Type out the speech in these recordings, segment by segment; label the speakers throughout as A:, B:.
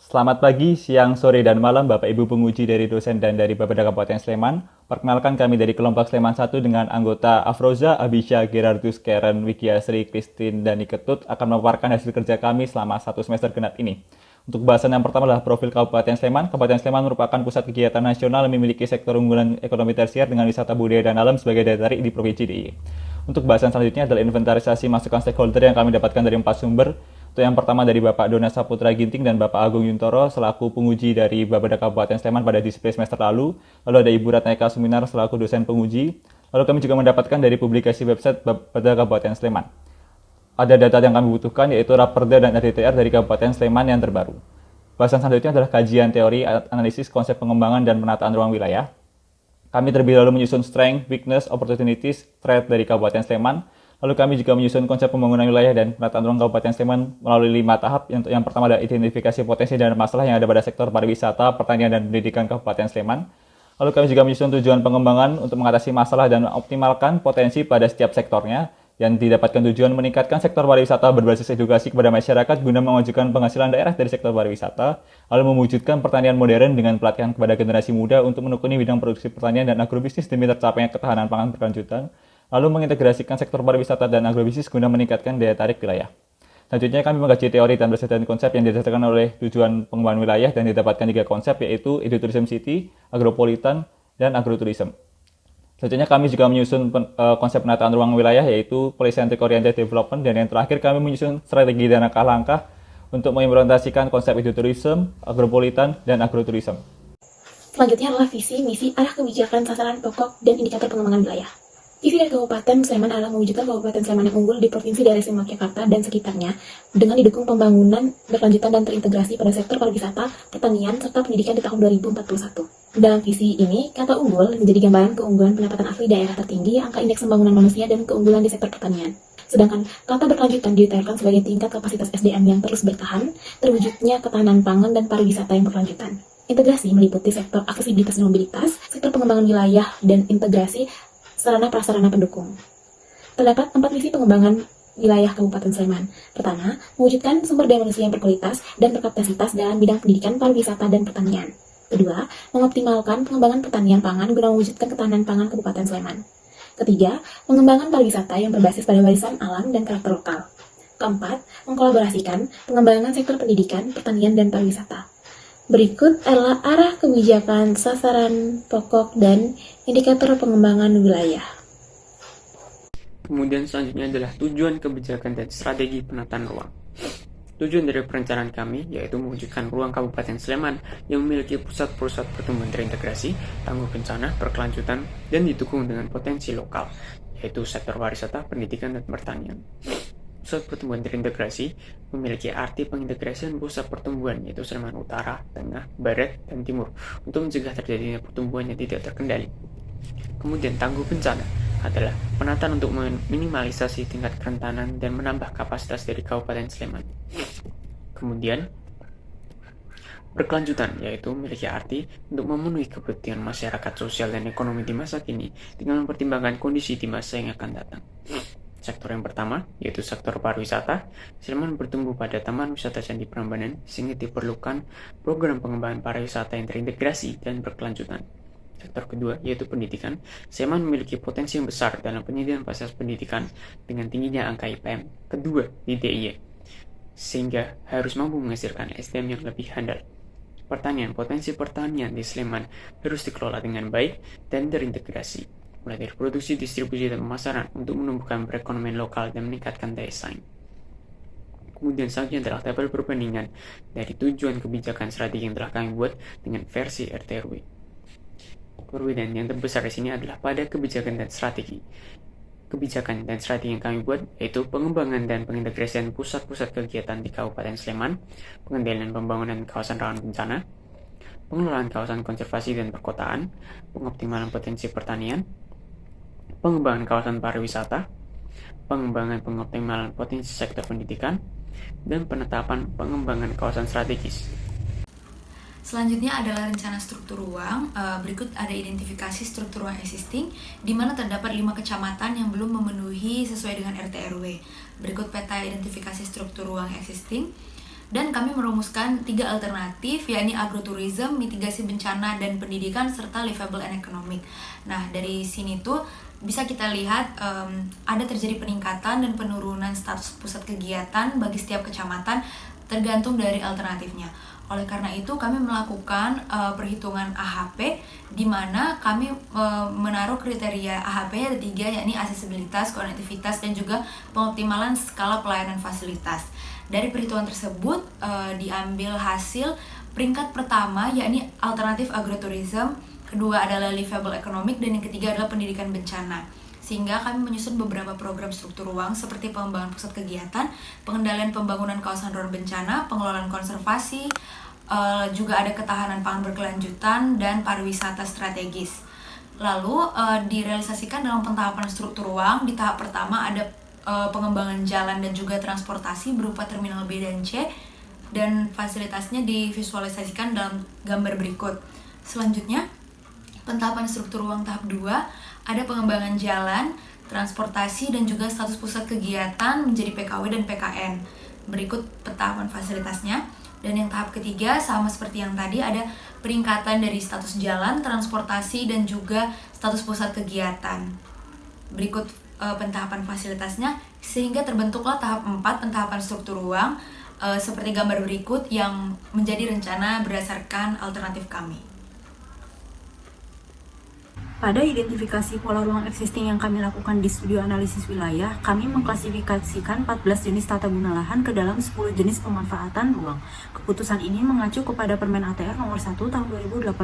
A: Selamat pagi, siang, sore, dan malam Bapak Ibu penguji dari dosen dan dari Bapeda Kabupaten Sleman. Perkenalkan kami dari kelompok Sleman 1 dengan anggota Afroza, Abisha, Gerardus, Karen, Wikiasri, Christine, dan Niketut akan memaparkan hasil kerja kami selama 1 semester genap ini. Untuk bahasan yang pertama adalah profil Kabupaten Sleman. Kabupaten Sleman merupakan pusat kegiatan nasional yang memiliki sektor unggulan ekonomi tersier dengan wisata budaya dan alam sebagai daya tarik di Provinsi DIY. Untuk bahasan selanjutnya adalah inventarisasi masukan stakeholder yang kami dapatkan dari 4 sumber. Untuk yang pertama dari Bapak Dona Saputra Ginting dan Bapak Agung Yuntoro selaku penguji dari Bapeda Kabupaten Sleman pada disiplin semester lalu. Lalu ada Ibu Ratnaika Suminar selaku dosen penguji. Lalu kami juga mendapatkan dari publikasi website Bapeda Kabupaten Sleman. Ada data yang kami butuhkan yaitu Raperda dan RDTR dari Kabupaten Sleman yang terbaru. Bahasan selanjutnya adalah kajian teori, analisis konsep pengembangan dan penataan ruang wilayah. Kami terlebih dahulu menyusun strength, weakness, opportunities, threat dari Kabupaten Sleman. Lalu kami juga menyusun konsep pembangunan wilayah dan penataan ruang Kabupaten Sleman melalui 5 tahap. Yang pertama adalah identifikasi potensi dan masalah yang ada pada sektor pariwisata, pertanian, dan pendidikan Kabupaten Sleman. Lalu kami juga menyusun tujuan pengembangan untuk mengatasi masalah dan mengoptimalkan potensi pada setiap sektornya. Yang didapatkan tujuan meningkatkan sektor pariwisata berbasis edukasi kepada masyarakat guna memajukan penghasilan daerah dari sektor pariwisata, lalu mewujudkan pertanian modern dengan pelatihan kepada generasi muda untuk menekuni bidang produksi pertanian dan agrobisnis demi tercapainya ketahanan pangan berkelanjutan, lalu mengintegrasikan sektor pariwisata dan agrobisnis guna meningkatkan daya tarik wilayah. Selanjutnya kami mengkaji teori dan berdasarkan konsep yang didasarkan oleh tujuan pengembangan wilayah dan didapatkan 3 konsep yaitu Edutourism City, Agropolitan, dan Agrotourism. Selanjutnya kami juga menyusun konsep penataan ruang wilayah yaitu Policentric Oriented Development, dan yang terakhir kami menyusun strategi dan langkah-langkah untuk mengimplementasikan konsep edutourism, agropolitan, dan agrotourism.
B: Selanjutnya adalah visi, misi, arah kebijakan, sasaran pokok, dan indikator pengembangan wilayah. Visi dari Kabupaten Sleman adalah mewujudkan Kabupaten Sleman yang unggul di Provinsi Daerah Istimewa Yogyakarta dan sekitarnya dengan didukung pembangunan berkelanjutan dan terintegrasi pada sektor pariwisata, pertanian, serta pendidikan di tahun 2041. Dalam visi ini, kata unggul menjadi gambaran keunggulan pendapatan asli daerah tertinggi, angka indeks pembangunan manusia, dan keunggulan di sektor pertanian. Sedangkan kata berkelanjutan didetailkan sebagai tingkat kapasitas SDM yang terus bertahan, terwujudnya ketahanan pangan dan pariwisata yang berkelanjutan. Integrasi meliputi sektor aksesibilitas dan mobilitas, sektor pengembangan wilayah, dan integrasi sarana prasarana pendukung. Terdapat 4 misi pengembangan wilayah Kabupaten Sleman. Pertama, mewujudkan sumber daya manusia yang berkualitas dan berkapasitas dalam bidang pendidikan, pariwisata, dan pertanian. Kedua, mengoptimalkan pengembangan pertanian pangan guna mewujudkan ketahanan pangan Kabupaten Sleman. Ketiga, pengembangan pariwisata yang berbasis pada warisan alam dan karakter lokal. Keempat, mengkolaborasikan pengembangan sektor pendidikan, pertanian, dan pariwisata. Berikut adalah arah kebijakan, sasaran pokok, dan indikator pengembangan wilayah.
C: Kemudian selanjutnya adalah tujuan kebijakan dan strategi penataan ruang. Tujuan dari perencanaan kami yaitu mewujudkan ruang Kabupaten Sleman yang memiliki pusat-pusat pertumbuhan terintegrasi, tangguh bencana, berkelanjutan, dan didukung dengan potensi lokal, yaitu sektor pariwisata, pendidikan, dan pertanian. Pusat pertumbuhan terintegrasi memiliki arti pengintegrasian pusat pertumbuhan yaitu Sleman Utara, Tengah, Barat, dan Timur untuk mencegah terjadinya pertumbuhan yang tidak terkendali. Kemudian tangguh bencana adalah penataan untuk meminimalisasi tingkat kerentanan dan menambah kapasitas dari Kabupaten Sleman. Kemudian berkelanjutan yaitu memiliki arti untuk memenuhi kebutuhan masyarakat sosial dan ekonomi di masa kini dengan mempertimbangkan kondisi di masa yang akan datang. Sektor yang pertama, yaitu sektor pariwisata. Sleman bertumbuh pada Taman Wisata Candi Prambanan sehingga diperlukan program pengembangan pariwisata yang terintegrasi dan berkelanjutan. Sektor kedua, yaitu pendidikan. Sleman memiliki potensi yang besar dalam penyediaan fasilitas pendidikan dengan tingginya angka IPM kedua di DIY, sehingga harus mampu menghasilkan SDM yang lebih handal. Pertanian, potensi pertanian di Sleman harus dikelola dengan baik dan terintegrasi, mulai dari produksi, distribusi, dan pemasaran untuk menumbuhkan perekonomian lokal dan meningkatkan daya saing. Kemudian selanjutnya adalah tabel perbandingan dari tujuan kebijakan strategi yang telah kami buat dengan versi RTRW. Perbedaan yang terbesar di sini adalah pada kebijakan dan strategi. Kebijakan dan strategi yang kami buat yaitu pengembangan dan pengintegrasian pusat-pusat kegiatan di Kabupaten Sleman, pengendalian pembangunan kawasan rawan bencana, pengelolaan kawasan konservasi dan perkotaan, pengoptimalan potensi pertanian, pengembangan kawasan pariwisata, pengembangan pengoptimalan potensi sektor pendidikan, dan penetapan pengembangan kawasan strategis.
D: Selanjutnya adalah rencana struktur ruang. Berikut ada identifikasi struktur ruang existing, di mana terdapat 5 kecamatan yang belum memenuhi sesuai dengan RT RW. Berikut peta identifikasi struktur ruang existing. Dan kami merumuskan 3 alternatif, yakni agrotourism, mitigasi bencana, dan pendidikan, serta livable and economic. Nah, dari sini tuh bisa kita lihat ada terjadi peningkatan dan penurunan status pusat kegiatan bagi setiap kecamatan tergantung dari alternatifnya. Oleh karena itu kami melakukan perhitungan AHP, di mana kami menaruh kriteria AHP ada 3, yakni aksesibilitas, konektivitas, dan juga pengoptimalan skala pelayanan fasilitas. Dari perhitungan tersebut diambil hasil peringkat pertama, yakni alternatif agrotourism, kedua adalah livable economic, dan yang ketiga adalah pendidikan bencana. Sehingga kami menyusun beberapa program struktur ruang seperti pengembangan pusat kegiatan, pengendalian pembangunan kawasan rawan bencana, pengelolaan konservasi, juga ada ketahanan pangan berkelanjutan, dan pariwisata strategis. Lalu direalisasikan dalam pentahapan struktur ruang. Di tahap pertama ada pengembangan jalan dan juga transportasi berupa terminal B dan C, dan fasilitasnya divisualisasikan dalam gambar berikut. Selanjutnya, pentahapan struktur ruang tahap 2 ada pengembangan jalan, transportasi, dan juga status pusat kegiatan menjadi PKW dan PKN. Berikut pentahapan fasilitasnya. Dan yang tahap ketiga sama seperti yang tadi, ada peningkatan dari status jalan, transportasi, dan juga status pusat kegiatan. Berikut pentahapan fasilitasnya, sehingga terbentuklah tahap 4 pentahapan struktur ruang seperti gambar berikut yang menjadi rencana berdasarkan alternatif kami.
E: Pada identifikasi pola ruang existing yang kami lakukan di studio analisis wilayah, kami mengklasifikasikan 14 jenis tata guna lahan ke dalam 10 jenis pemanfaatan ruang. Keputusan ini mengacu kepada Permen ATR nomor 1 tahun 2018.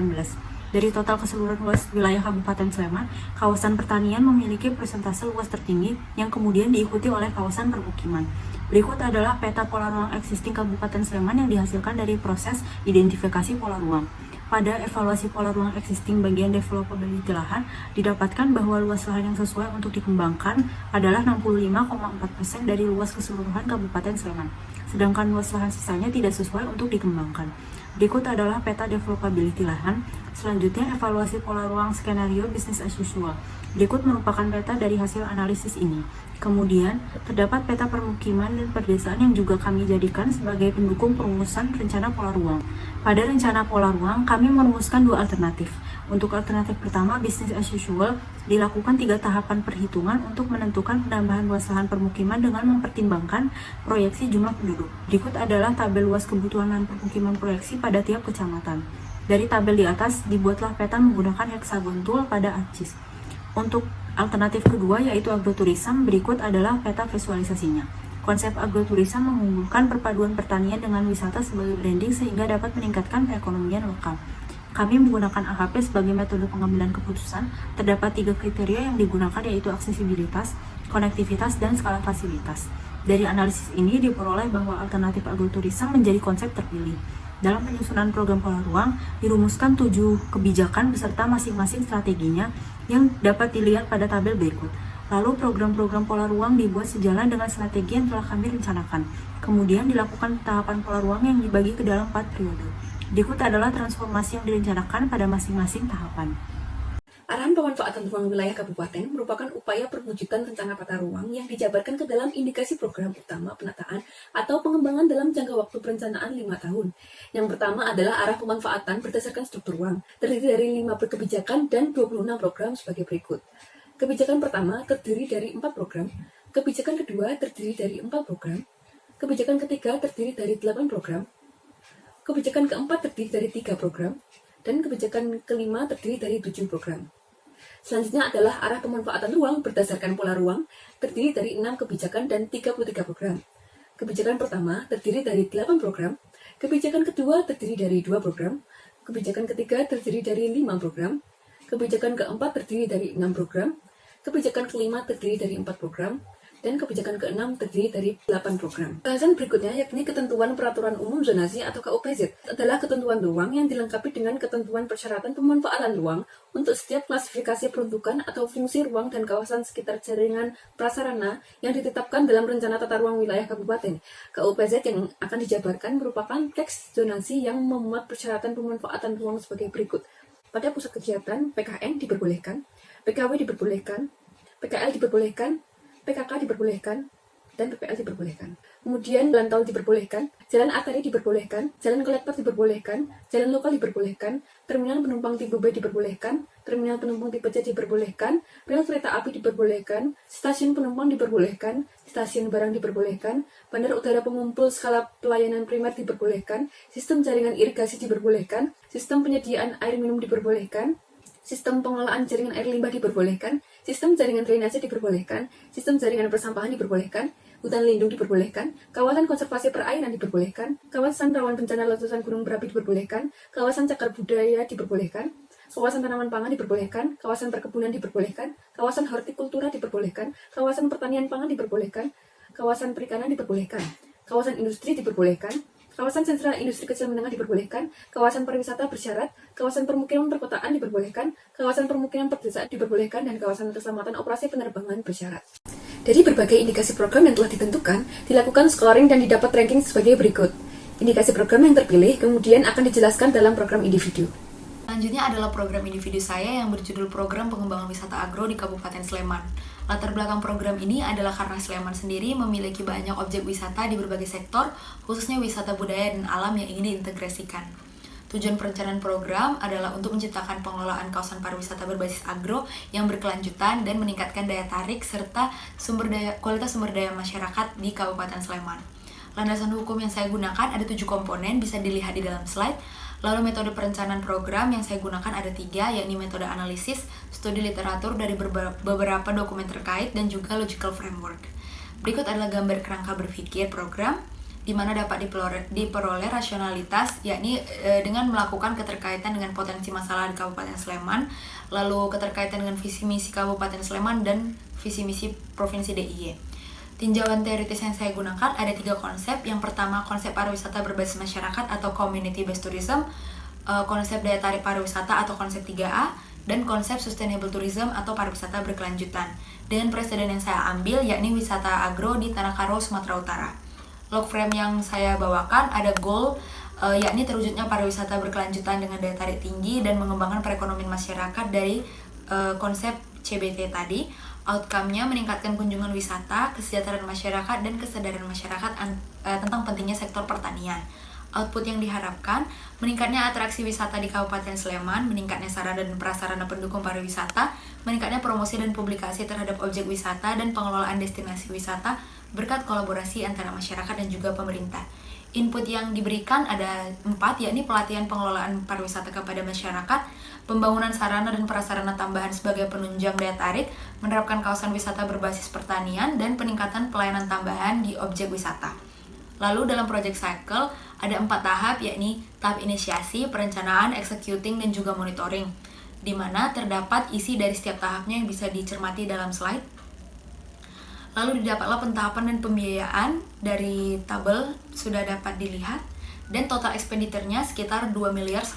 E: Dari total keseluruhan luas wilayah Kabupaten Sleman, kawasan pertanian memiliki persentase luas tertinggi yang kemudian diikuti oleh kawasan permukiman. Berikut adalah peta pola ruang existing Kabupaten Sleman yang dihasilkan dari proses identifikasi pola ruang. Pada evaluasi pola ruang existing bagian developability lahan, didapatkan bahwa luas lahan yang sesuai untuk dikembangkan adalah 65,4% dari luas keseluruhan Kabupaten Sleman, sedangkan luas lahan sisanya tidak sesuai untuk dikembangkan. Berikut adalah peta developability lahan. Selanjutnya, evaluasi pola ruang skenario business as usual. Berikut merupakan peta dari hasil analisis ini. Kemudian, terdapat peta permukiman dan perdesaan yang juga kami jadikan sebagai pendukung perumusan rencana pola ruang. Pada rencana pola ruang, kami merumuskan 2 alternatif. Untuk alternatif pertama, business as usual, dilakukan 3 tahapan perhitungan untuk menentukan penambahan luas lahan permukiman dengan mempertimbangkan proyeksi jumlah penduduk. Berikut adalah tabel luas kebutuhan lahan permukiman proyeksi pada tiap kecamatan. Dari tabel di atas, dibuatlah peta menggunakan hexagon tool pada ACIS. Untuk alternatif kedua, yaitu agroturism, berikut adalah peta visualisasinya. Konsep agroturism mengunggulkan perpaduan pertanian dengan wisata sebagai branding sehingga dapat meningkatkan perekonomian lokal. Kami menggunakan AHP sebagai metode pengambilan keputusan. Terdapat 3 kriteria yang digunakan, yaitu aksesibilitas, konektivitas, dan skala fasilitas. Dari analisis ini diperoleh bahwa alternatif agroturism menjadi konsep terpilih. Dalam penyusunan program pola ruang, dirumuskan 7 kebijakan beserta masing-masing strateginya yang dapat dilihat pada tabel berikut. Lalu program-program pola ruang dibuat sejalan dengan strategi yang telah kami rencanakan. Kemudian dilakukan tahapan pola ruang yang dibagi ke dalam 4 periode. Berikut adalah transformasi yang direncanakan pada masing-masing tahapan.
F: Arahan pemanfaatan ruang wilayah kabupaten merupakan upaya perwujudan rencana tata ruang yang dijabarkan ke dalam indikasi program utama penataan atau pengembangan dalam jangka waktu perencanaan 5 tahun. Yang pertama adalah arah pemanfaatan berdasarkan struktur ruang, terdiri dari 5 kebijakan dan 26 program sebagai berikut. Kebijakan pertama terdiri dari 4 program, kebijakan kedua terdiri dari 4 program, kebijakan ketiga terdiri dari 8 program, kebijakan keempat terdiri dari 3 program, dan kebijakan kelima terdiri dari 7 program. Selanjutnya adalah arah pemanfaatan ruang berdasarkan pola ruang, terdiri dari 6 kebijakan dan 33 program. Kebijakan pertama terdiri dari 8 program, kebijakan kedua terdiri dari 2 program, kebijakan ketiga terdiri dari 5 program, kebijakan keempat terdiri dari 6 program, kebijakan kelima terdiri dari 4 program, dan kebijakan keenam terdiri dari 8 program. Bahasan berikutnya yakni ketentuan peraturan umum zonasi atau KUPZ adalah ketentuan ruang yang dilengkapi dengan ketentuan persyaratan pemanfaatan ruang untuk setiap klasifikasi peruntukan atau fungsi ruang dan kawasan sekitar jaringan prasarana yang ditetapkan dalam rencana tata ruang wilayah kabupaten. KUPZ yang akan dijabarkan merupakan teks zonasi yang memuat persyaratan pemanfaatan ruang sebagai berikut. Pada pusat kegiatan, PKN diperbolehkan, PKW diperbolehkan, PKL diperbolehkan, PKK diperbolehkan, dan PPL diperbolehkan. Kemudian jalan tol diperbolehkan, jalan arteri diperbolehkan, jalan kolektor diperbolehkan, jalan lokal diperbolehkan, terminal penumpang tipe B diperbolehkan, terminal penumpang tipe C diperbolehkan, rel kereta api diperbolehkan, stasiun penumpang diperbolehkan, stasiun barang diperbolehkan, bandar udara pengumpul skala pelayanan primer diperbolehkan, sistem jaringan irigasi diperbolehkan, sistem penyediaan air minum diperbolehkan, sistem pengelolaan jaringan air limbah diperbolehkan, sistem jaringan drainase diperbolehkan, sistem jaringan persampahan diperbolehkan, hutan lindung diperbolehkan, kawasan konservasi perairan diperbolehkan, kawasan rawan bencana letusan gunung berapi diperbolehkan, kawasan cagar budaya diperbolehkan, kawasan tanaman pangan diperbolehkan, kawasan perkebunan diperbolehkan, kawasan hortikultura diperbolehkan, kawasan pertanian pangan diperbolehkan, kawasan perikanan diperbolehkan, kawasan industri diperbolehkan, kawasan sentra industri kecil menengah diperbolehkan, kawasan pariwisata bersyarat, kawasan permukiman perkotaan diperbolehkan, kawasan permukiman pedesaan diperbolehkan, dan kawasan keselamatan operasi penerbangan bersyarat. Dari berbagai indikasi program yang telah ditentukan, dilakukan scoring dan didapat ranking sebagai berikut. Indikasi program yang terpilih kemudian akan dijelaskan dalam program individu.
D: Selanjutnya adalah program individu saya yang berjudul Program Pengembangan Wisata Agro di Kabupaten Sleman. Latar belakang program ini adalah karena Sleman sendiri memiliki banyak objek wisata di berbagai sektor, khususnya wisata budaya dan alam yang ingin diintegrasikan. Tujuan perencanaan program adalah untuk menciptakan pengelolaan kawasan pariwisata berbasis agro yang berkelanjutan dan meningkatkan daya tarik serta kualitas sumber daya masyarakat di Kabupaten Sleman. Landasan hukum yang saya gunakan ada 7 komponen, bisa dilihat di dalam slide. Lalu metode perencanaan program yang saya gunakan ada 3, yakni metode analisis, studi literatur dari beberapa dokumen terkait, dan juga logical framework. Berikut adalah gambar kerangka berpikir program, di mana dapat diperoleh rasionalitas, yakni dengan melakukan keterkaitan dengan potensi masalah di Kabupaten Sleman, lalu keterkaitan dengan visi misi Kabupaten Sleman dan visi misi Provinsi DIY. Tinjauan teoritis yang saya gunakan ada 3 konsep. Yang pertama, konsep pariwisata berbasis masyarakat atau community based tourism, konsep daya tarik pariwisata atau konsep 3A, dan konsep sustainable tourism atau pariwisata berkelanjutan. Dengan presiden yang saya ambil yakni wisata agro di Tanah Karo, Sumatera Utara. Log frame yang saya bawakan ada goal, yakni terwujudnya pariwisata berkelanjutan dengan daya tarik tinggi dan mengembangkan perekonomian masyarakat dari konsep CBT tadi. Outcome-nya meningkatkan kunjungan wisata, kesejahteraan masyarakat, dan kesadaran masyarakat tentang pentingnya sektor pertanian. Output yang diharapkan, meningkatnya atraksi wisata di Kabupaten Sleman, meningkatnya sarana dan prasarana pendukung pariwisata, meningkatnya promosi dan publikasi terhadap objek wisata dan pengelolaan destinasi wisata berkat kolaborasi antara masyarakat dan juga pemerintah. Input yang diberikan ada 4, yakni pelatihan pengelolaan pariwisata kepada masyarakat, pembangunan sarana dan prasarana tambahan sebagai penunjang daya tarik, menerapkan kawasan wisata berbasis pertanian, dan peningkatan pelayanan tambahan di objek wisata. Lalu dalam project cycle ada 4 tahap, yakni tahap inisiasi, perencanaan, executing, dan juga monitoring, di mana terdapat isi dari setiap tahapnya yang bisa dicermati dalam slide. Lalu didapatlah pentahapan dan pembiayaan dari tabel sudah dapat dilihat, dan total expenditure-nya sekitar 2.180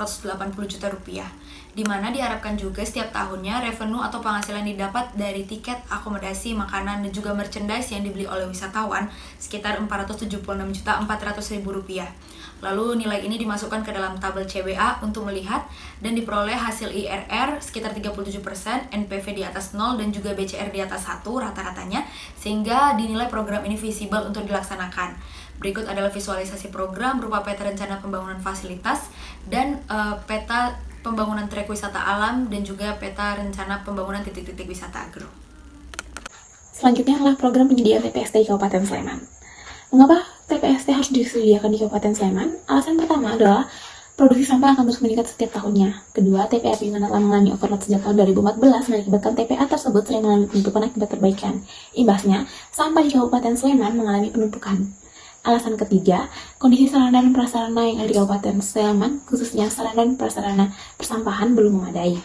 D: juta rupiah, di mana diharapkan juga setiap tahunnya revenue atau penghasilan didapat dari tiket, akomodasi, makanan, dan juga merchandise yang dibeli oleh wisatawan sekitar 476.400.000 rupiah. Lalu nilai ini dimasukkan ke dalam tabel CBA untuk melihat dan diperoleh hasil IRR sekitar 37%, NPV di atas 0, dan juga BCR di atas 1 rata-ratanya, sehingga dinilai program ini visible untuk dilaksanakan. Berikut adalah visualisasi program berupa peta rencana pembangunan fasilitas dan peta pembangunan trek wisata alam, dan juga peta rencana pembangunan titik-titik wisata agro.
B: Selanjutnya adalah program penyediaan TPST di Kabupaten Sleman. Mengapa TPST harus disediakan di Kabupaten Sleman? Alasan pertama adalah produksi sampah akan terus meningkat setiap tahunnya. Kedua, TPA Pinggan telah mengalami overload sejak tahun 2014, mengakibatkan TPA tersebut sering mengalami penumpukan akibat perbaikan. Imbasnya, sampah di Kabupaten Sleman mengalami penumpukan. Alasan ketiga, kondisi sarana dan prasarana yang ada di Kabupaten Sleman, khususnya sarana dan prasarana persampahan, belum memadai.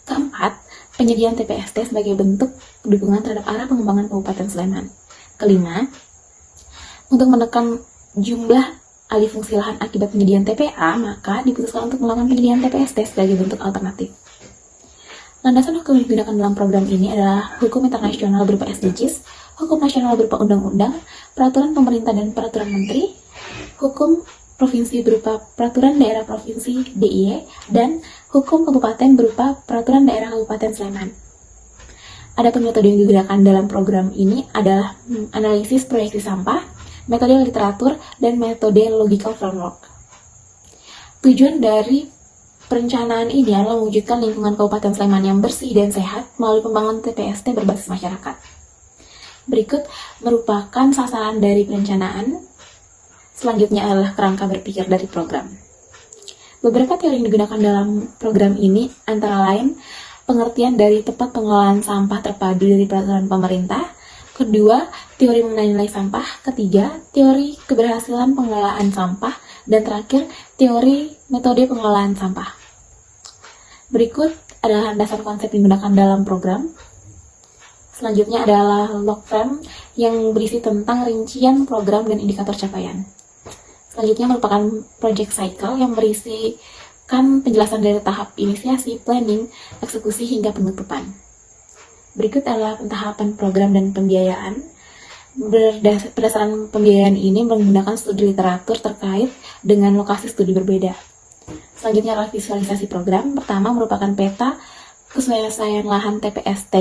B: Keempat, penyediaan TPST sebagai bentuk dukungan terhadap arah pengembangan Kabupaten Sleman. Kelima, untuk menekan jumlah alih fungsi lahan akibat penyediaan TPA, maka diputuskan untuk melakukan penyediaan TPST sebagai bentuk alternatif. Landasan hukum yang digunakan dalam program ini adalah hukum internasional berupa SDGs, hukum nasional berupa undang-undang, peraturan pemerintah dan peraturan menteri, hukum provinsi berupa peraturan daerah provinsi DIY, dan hukum kabupaten berupa peraturan daerah Kabupaten Sleman. Adapun metode yang digunakan dalam program ini adalah analisis proyeksi sampah, metode literatur, dan metode logical framework. Tujuan dari perencanaan ini adalah mewujudkan lingkungan Kabupaten Sleman yang bersih dan sehat melalui pembangunan TPST berbasis masyarakat. Berikut merupakan sasaran dari perencanaan. Selanjutnya adalah kerangka berpikir dari program. Beberapa teori yang digunakan dalam program ini antara lain pengertian dari tepat pengelolaan sampah terpadu dari peraturan pemerintah. Kedua, teori mengenai nilai sampah. Ketiga, teori keberhasilan pengelolaan sampah. Dan terakhir, teori metode pengelolaan sampah. Berikut adalah landasan konsep yang digunakan dalam program. Selanjutnya adalah log frame yang berisi tentang rincian program dan indikator capaian. Selanjutnya merupakan project cycle yang berisikan penjelasan dari tahap inisiasi, planning, eksekusi, hingga penutupan. Berikut adalah tahapan program dan pembiayaan. Berdasarkan pembiayaan ini menggunakan studi literatur terkait dengan lokasi studi berbeda. Selanjutnya adalah visualisasi program. Pertama merupakan peta kesesuaian lahan TPST.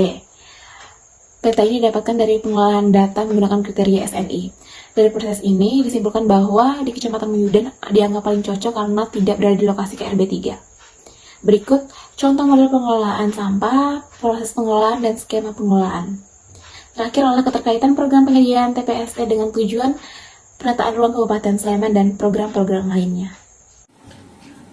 B: Peta ini didapatkan dari pengelolaan data menggunakan kriteria SNI. Dari proses ini disimpulkan bahwa di Kecamatan Muyudan dianggap paling cocok karena tidak berada di lokasi KRB 3. Berikut contoh model pengelolaan sampah, proses pengelolaan, dan skema pengelolaan. Terakhir adalah keterkaitan program penyediaan TPST dengan tujuan penataan ruang Kabupaten Sleman dan program-program lainnya.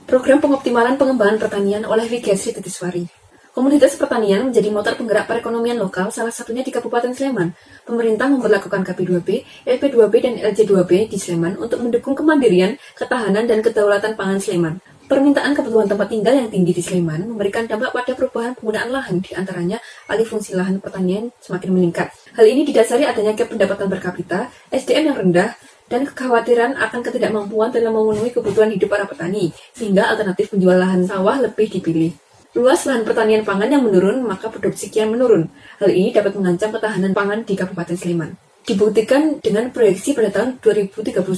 F: Program pengoptimalan pengembangan pertanian oleh Wikiasri Titiswari. Komunitas pertanian menjadi motor penggerak perekonomian lokal, salah satunya di Kabupaten Sleman. Pemerintah memperlakukan KP2B, LP2B, dan LJ2B di Sleman untuk mendukung kemandirian, ketahanan, dan kedaulatan pangan Sleman. Permintaan kebutuhan tempat tinggal yang tinggi di Sleman memberikan dampak pada perubahan penggunaan lahan, di antaranya alih fungsi lahan pertanian semakin meningkat. Hal ini didasari adanya gap pendapatan per kapita, SDM yang rendah, dan kekhawatiran akan ketidakmampuan dalam memenuhi kebutuhan hidup para petani, sehingga alternatif menjual lahan sawah lebih dipilih. Luas lahan pertanian pangan yang menurun, maka produksi kian menurun. Hal ini dapat mengancam ketahanan pangan di Kabupaten Sleman. Dibuktikan dengan proyeksi pada tahun 2039,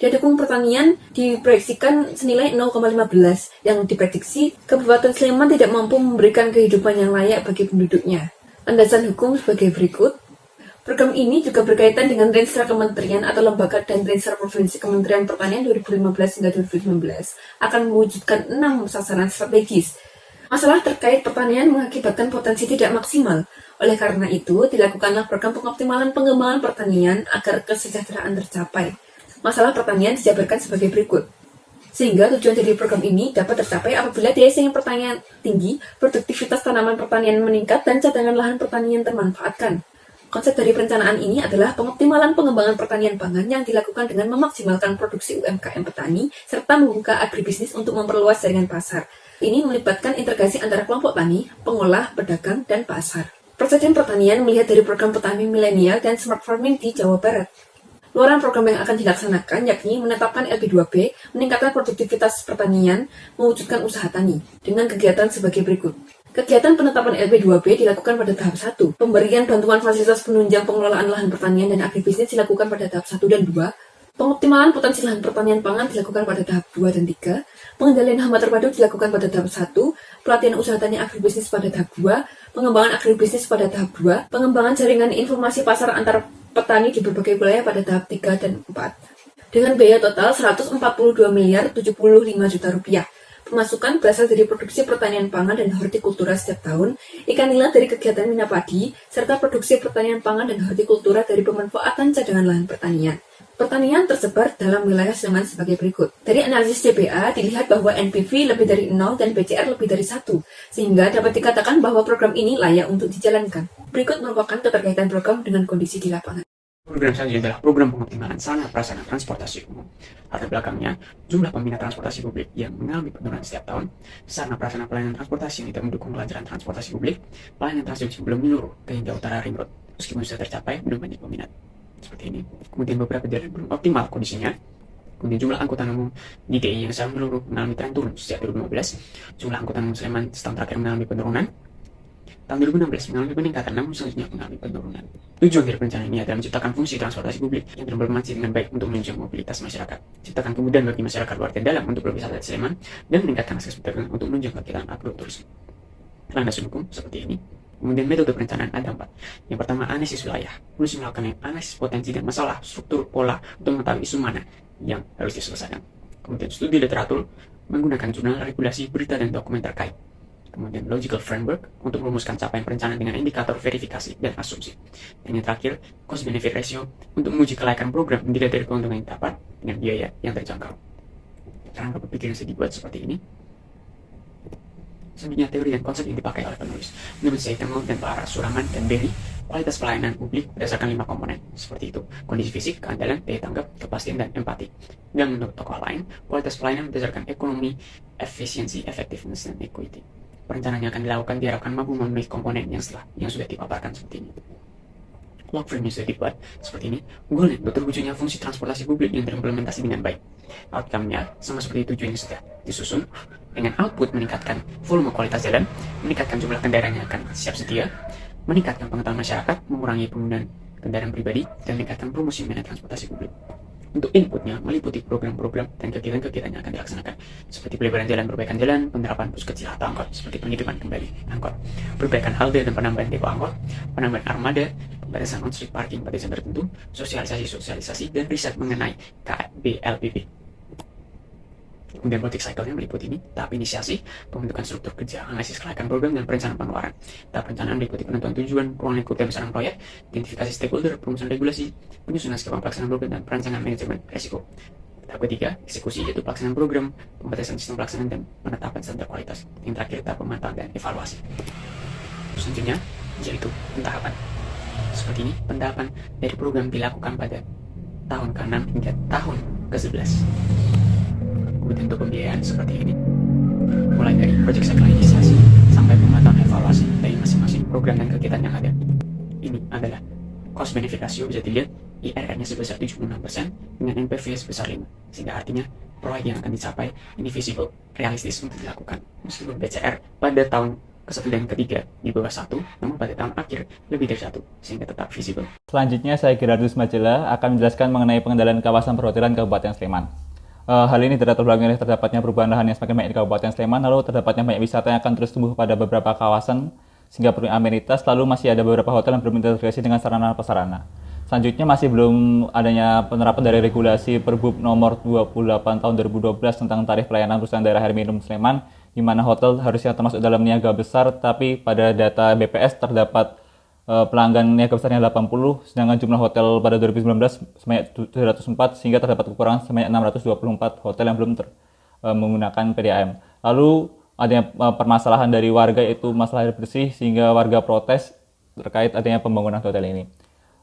F: didukung pertanian diproyeksikan senilai 0,15, yang diprediksi Kabupaten Sleman tidak mampu memberikan kehidupan yang layak bagi penduduknya. Landasan hukum sebagai berikut. Program ini juga berkaitan dengan Renstra Kementerian atau Lembaga dan Renstra Provinsi Kementerian Pertanian 2015 hingga 2019 akan mewujudkan 6 sasaran strategis. Masalah terkait pertanian mengakibatkan potensi tidak maksimal. Oleh karena itu, dilakukanlah program pengoptimalan pengembangan pertanian agar kesejahteraan tercapai. Masalah pertanian dijabarkan sebagai berikut. Sehingga tujuan dari program ini dapat tercapai apabila daya saing pertanian tinggi, produktivitas tanaman pertanian meningkat, dan cadangan lahan pertanian termanfaatkan. Konsep dari perencanaan ini adalah pengoptimalan pengembangan pertanian pangan yang dilakukan dengan memaksimalkan produksi UMKM petani, serta membuka agribisnis untuk memperluas jaringan pasar. Ini melibatkan integrasi antara kelompok tani, pengolah, pedagang, dan pasar. Persediaan pertanian melihat dari program petani milenial dan smart farming di Jawa Barat. Luaran program yang akan dilaksanakan yakni menetapkan LP2B, meningkatkan produktivitas pertanian, mewujudkan usaha tani, dengan kegiatan sebagai berikut. Kegiatan penetapan LP2B dilakukan pada tahap 1. Pemberian bantuan fasilitas penunjang pengelolaan lahan pertanian dan agribisnis dilakukan pada tahap 1 dan 2. Pengoptimalan potensi lahan pertanian pangan dilakukan pada tahap 2 dan 3. Pengendalian hama terpadu dilakukan pada tahap 1. Pelatihan usaha tani agribisnis pada tahap 2. Pengembangan agribisnis pada tahap 2. Pengembangan jaringan informasi pasar antar petani di berbagai wilayah pada tahap 3 dan 4. Dengan biaya total 142 miliar 75 juta rupiah. Pemasukan berasal dari produksi pertanian pangan dan hortikultura setiap tahun, ikan nila dari kegiatan mina padi, serta produksi pertanian pangan dan hortikultura dari pemanfaatan cadangan lahan pertanian. Pertanian tersebar dalam wilayah Sleman sebagai berikut. Dari analisis CBA dilihat bahwa NPV lebih dari 0 dan PCR lebih dari 1, sehingga dapat dikatakan bahwa program ini layak untuk dijalankan. Berikut merupakan keterkaitan program dengan kondisi di lapangan.
C: Program selanjutnya adalah program pengoptimalan sarana prasarana transportasi umum. Latar belakangnya, jumlah peminat transportasi publik yang mengalami penurunan setiap tahun, sarana prasarana pelayanan transportasi yang tidak mendukung kelancaran transportasi publik, pelayanan transportasi belum menyeluruh ke hingga utara ring road, meskipun sudah tercapai, belum banyak peminat. Seperti ini. Kemudian beberapa daerah belum optimal kondisinya. Kemudian jumlah angkutan umum di DI yang secara menyeluruh mengalami tren turun sejak 2015. Jumlah angkutan umum Sleman setahun terakhir mengalami penurunan. Tahun 2016 mengalami peningkatan, namun selanjutnya mengalami penurunan. Tujuan dari perencanaan ini adalah menciptakan fungsi transportasi publik yang bermanfaat dengan baik untuk menunjang mobilitas masyarakat, ciptakan kemudahan bagi masyarakat luar dan dalam untuk berwisata di Sleman, dan meningkatkan akses perdagangan untuk menunjang kegiatan agroturisme. Landasan hukum seperti ini. Kemudian metode perencanaan ada 4. Yang pertama, analisis wilayah. Menulis melakukan analisis potensi dan masalah, struktur, pola untuk mengetahui isu mana yang harus diselesaikan. Kemudian studi literatur, menggunakan jurnal, regulasi, berita, dan dokumen terkait. Kemudian logical framework untuk merumuskan capaian perencanaan dengan indikator verifikasi dan asumsi. Dan yang terakhir, cost benefit ratio untuk menguji kelayakan program yang dilihat dari keuntungan yang dapat dengan biaya yang terjangkau. Kerangka berpikir yang dibuat seperti ini. Sebenarnya teori dan konsep yang dipakai oleh penulis. Menurut Seymour dan para Suraman dan Berry, kualitas pelayanan publik berdasarkan 5 komponen, seperti itu: kondisi fisik, keandalan, daya tanggap, kepastian, dan empati. Dan menurut tokoh lain, kualitas pelayanan berdasarkan ekonomi, efisiensi, effectiveness, dan equity. Perencanaan yang akan dilakukan diharapkan mampu memenuhi komponen yang sudah dipaparkan seperti ini. Log frame yang sudah dibuat seperti ini. Goalnya untuk terwujudnya fungsi transportasi publik yang terimplementasi dengan baik. Outcome-nya sama seperti tujuan yang sudah disusun, dengan output meningkatkan volume kualitas jalan, meningkatkan jumlah kendaraan yang akan siap sedia, meningkatkan pengetahuan masyarakat, mengurangi penggunaan kendaraan pribadi, dan meningkatkan promosi manajemen transportasi publik. Untuk inputnya meliputi program-program dan kegiatan-kegiatan yang akan dilaksanakan, seperti pelebaran jalan, perbaikan jalan, penerapan bus kecil atau angkot, seperti penghidupan kembali angkot, perbaikan halte dan penambahan depo angkot, penambahan armada, pembatasan on-street parking pada jam tertentu, sosialisasi, dan riset mengenai KBLBB. Kemudian project cycle-nya meliputi ini: tahap inisiasi, pembentukan struktur kerja, analisis kelayakan program, dan perencanaan pengeluaran. Tahap perencanaan meliputi penentuan tujuan, ruang lingkup dan besaran proyek, identifikasi stakeholder, perumusan regulasi, penyusunan skema pelaksanaan program, dan perancangan manajemen risiko. Tahap ketiga, eksekusi, yaitu pelaksanaan program, pembatasan sistem pelaksanaan, dan penetapan standar kualitas. Yang terakhir, tahap pemantauan dan evaluasi. Selanjutnya, yaitu pentahapan. Seperti ini, pentahapan dari program dilakukan pada tahun ke-6 hingga tahun ke-11. Kemudian untuk pembiayaan seperti ini, mulai dari project cycle inisiasi sampai pemantauan evaluasi dari masing-masing program dan kegiatan yang ada. Ini adalah cost benefit ratio, bisa dilihat IRR-nya sebesar 76% dengan NPV sebesar 5, sehingga artinya proyek yang akan dicapai ini visible, realistis untuk dilakukan. Meskipun BCR pada tahun ke-1 dan ke-3 di bawah 1, namun pada tahun akhir lebih dari 1, sehingga tetap visible.
A: Selanjutnya, saya Gerardus Majela akan menjelaskan mengenai pengendalian kawasan perhotelan Kabupaten Sleman. Hal ini tidak terbelakang oleh terdapatnya perubahan lahan yang semakin banyak di Kabupaten Sleman, lalu terdapatnya banyak wisata yang akan terus tumbuh pada beberapa kawasan sehingga perlu amenitas, lalu masih ada beberapa hotel yang belum terintegrasi dengan sarana-prasarana. Selanjutnya, masih belum adanya penerapan dari regulasi Perbup nomor 28 tahun 2012 tentang tarif pelayanan perusahaan daerah air minum Sleman, di mana hotel harusnya termasuk dalam niaga besar, tapi pada data BPS terdapat pelanggan niaga besarnya 80, sedangkan jumlah hotel pada 2019 sebanyak 704, sehingga terdapat kekurangan sebanyak 624 hotel yang belum menggunakan PDAM. Lalu adanya permasalahan dari warga, yaitu masalah air bersih, sehingga warga protes terkait adanya pembangunan hotel ini.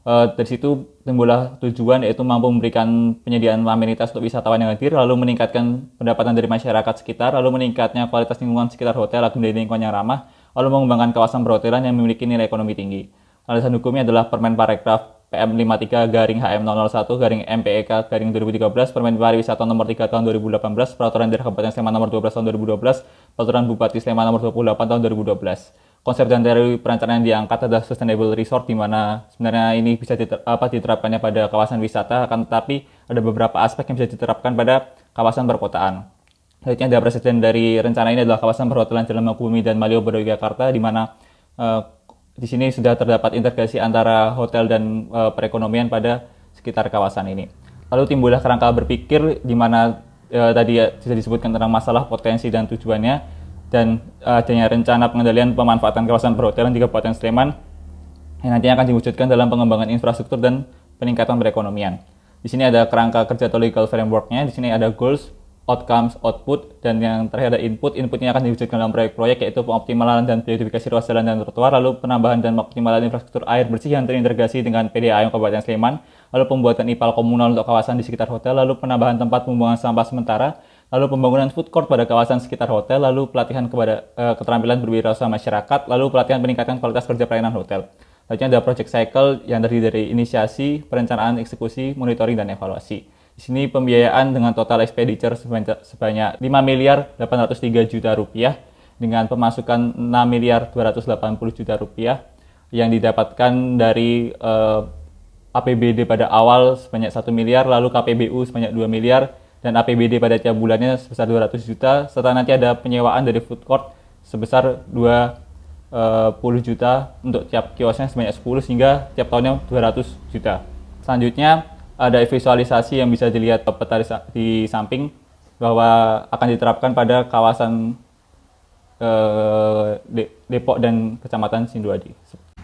A: Dari situ timbullah tujuan, yaitu mampu memberikan penyediaan amenitas untuk wisatawan yang hadir, lalu meningkatkan pendapatan dari masyarakat sekitar, lalu meningkatnya kualitas lingkungan sekitar hotel agar menjadi lingkungan yang ramah, lalu mengembangkan kawasan perhotelan yang memiliki nilai ekonomi tinggi. Alasan hukumnya adalah Permen Parekraf PM 53/HM001/MPEK 2013, Permen Pariwisata nomor 3 tahun 2018, Peraturan Daerah Kabupaten Sleman nomor 12 tahun 2012, Peraturan Bupati Sleman nomor 28 tahun 2012. Konsep dan teori perencanaan yang diangkat adalah sustainable resort, di mana sebenarnya ini bisa diterapkannya pada kawasan wisata, akan tetapi ada beberapa aspek yang bisa diterapkan pada kawasan perkotaan. Selanjutnya, ada presiden dari rencana ini adalah kawasan perhotelan Jalan Mangkubumi dan Malioboro, Yogyakarta, di mana di sini sudah terdapat integrasi antara hotel dan perekonomian pada sekitar kawasan ini. Lalu timbullah kerangka berpikir, di mana tadi sudah disebutkan tentang masalah, potensi, dan tujuannya, dan adanya rencana pengendalian pemanfaatan kawasan perhotelan di Kabupaten Sleman yang nantinya akan diwujudkan dalam pengembangan infrastruktur dan peningkatan perekonomian. Di sini ada kerangka kerja atau legal framework-nya, di sini ada goals, outcomes, output, dan yang terakhir ada input. Inputnya akan diwujudkan dalam proyek-proyek, yaitu pengoptimalan dan beautifikasi ruas jalan dan trotoar, lalu penambahan dan optimalan infrastruktur air bersih yang terintegrasi dengan PDAM Kabupaten Sleman, lalu pembuatan IPAL komunal untuk kawasan di sekitar hotel, lalu penambahan tempat pembuangan sampah sementara, lalu pembangunan food court pada kawasan sekitar hotel, lalu pelatihan kepada keterampilan berwirausaha masyarakat, lalu pelatihan peningkatan kualitas kerja pelayanan hotel. Selanjutnya ada project cycle yang terdiri dari inisiasi, perencanaan, eksekusi, monitoring, dan evaluasi. Di sini pembiayaan dengan total expenditure sebanyak 5.803 juta rupiah dengan pemasukan 6.280 juta rupiah yang didapatkan dari APBD pada awal sebanyak 1 miliar, lalu KPBU sebanyak 2 miliar, dan APBD pada tiap bulannya sebesar 200 juta, serta nanti ada penyewaan dari food court sebesar 2 10 juta untuk tiap kiosnya sebanyak 10 sehingga tiap tahunnya 200 juta. Selanjutnya ada visualisasi yang bisa dilihat peta di samping bahwa akan diterapkan pada kawasan Depok dan Kecamatan Sinduadi.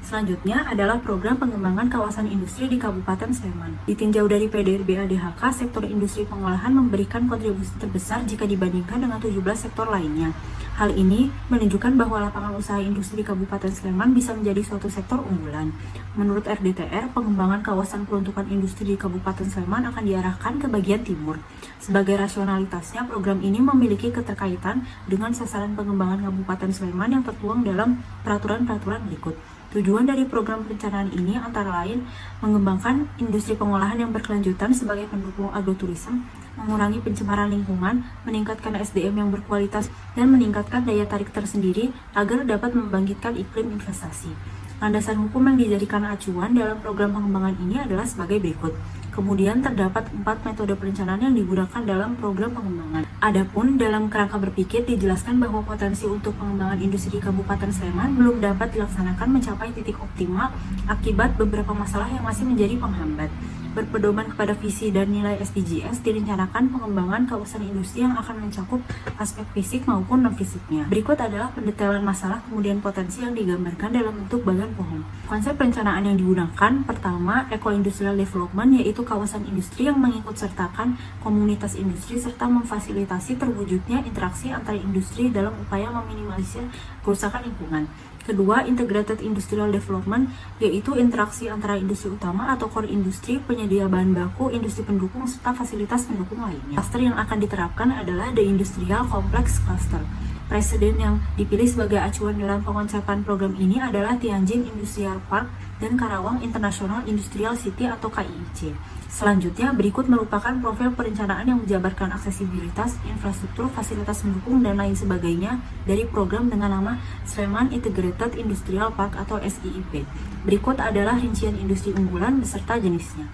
E: Selanjutnya adalah program pengembangan kawasan industri di Kabupaten Sleman. Ditinjau dari PDRB ADHK, sektor industri pengolahan memberikan kontribusi terbesar jika dibandingkan dengan 17 sektor lainnya. Hal ini menunjukkan bahwa lapangan usaha industri di Kabupaten Sleman bisa menjadi suatu sektor unggulan. Menurut RDTR, pengembangan kawasan peruntukan industri di Kabupaten Sleman akan diarahkan ke bagian timur. Sebagai rasionalitasnya, program ini memiliki keterkaitan dengan sasaran pengembangan Kabupaten Sleman yang tertuang dalam peraturan-peraturan berikut. Tujuan dari program perencanaan ini antara lain mengembangkan industri pengolahan yang berkelanjutan sebagai pendukung agroturism, mengurangi pencemaran lingkungan, meningkatkan SDM yang berkualitas, dan meningkatkan daya tarik tersendiri agar dapat membangkitkan iklim investasi. Landasan hukum yang dijadikan acuan dalam program pengembangan ini adalah sebagai berikut. Kemudian terdapat 4 metode perencanaan yang digunakan dalam program pengembangan. Adapun dalam kerangka berpikir dijelaskan bahwa potensi untuk pengembangan industri di Kabupaten Sleman belum dapat dilaksanakan mencapai titik optimal akibat beberapa masalah yang masih menjadi penghambat. Berpedoman kepada visi dan nilai SDGs, direncanakan pengembangan kawasan industri yang akan mencakup aspek fisik maupun non-fisiknya. Berikut adalah pendetailan masalah kemudian potensi yang digambarkan dalam bentuk bagan pohon. Konsep perencanaan yang digunakan, pertama, eco-industrial development, yaitu kawasan industri yang mengikut sertakan komunitas industri serta memfasilitasi terwujudnya interaksi antara industri dalam upaya meminimalisir kerusakan lingkungan. Kedua, integrated industrial development, yaitu interaksi antara industri utama atau core industri, penyedia bahan baku, industri pendukung, serta fasilitas pendukung lainnya. Cluster yang akan diterapkan adalah the industrial complex cluster. Presiden yang dipilih sebagai acuan dalam pengonsepan program ini adalah Tianjin Industrial Park dan Karawang International Industrial City atau KIIC. Selanjutnya, berikut merupakan profil perencanaan yang menjabarkan aksesibilitas, infrastruktur, fasilitas pendukung, dan lain sebagainya dari program dengan nama Sleman Integrated Industrial Park atau SIIP. Berikut adalah rincian industri unggulan beserta jenisnya.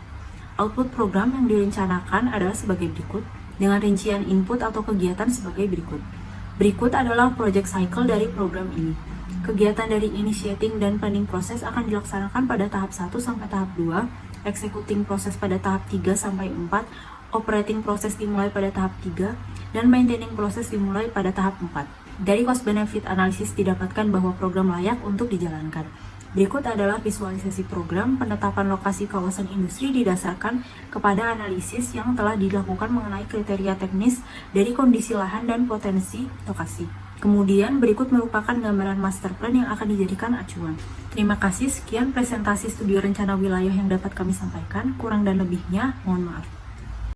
E: Output program yang direncanakan adalah sebagai berikut, dengan rincian input atau kegiatan sebagai berikut. Berikut adalah project cycle dari program ini. Kegiatan dari initiating dan planning proses akan dilaksanakan pada tahap 1 sampai tahap 2, executing proses pada tahap 3 sampai 4, operating proses dimulai pada tahap 3, dan maintaining proses dimulai pada tahap 4. Dari cost benefit analysis didapatkan bahwa program layak untuk dijalankan. Berikut adalah visualisasi program. Penetapan lokasi kawasan industri didasarkan kepada analisis yang telah dilakukan mengenai kriteria teknis dari kondisi lahan dan potensi lokasi. Kemudian berikut merupakan gambaran master plan yang akan dijadikan acuan. Terima kasih, sekian presentasi studi rencana wilayah yang dapat kami sampaikan. Kurang dan lebihnya, mohon maaf.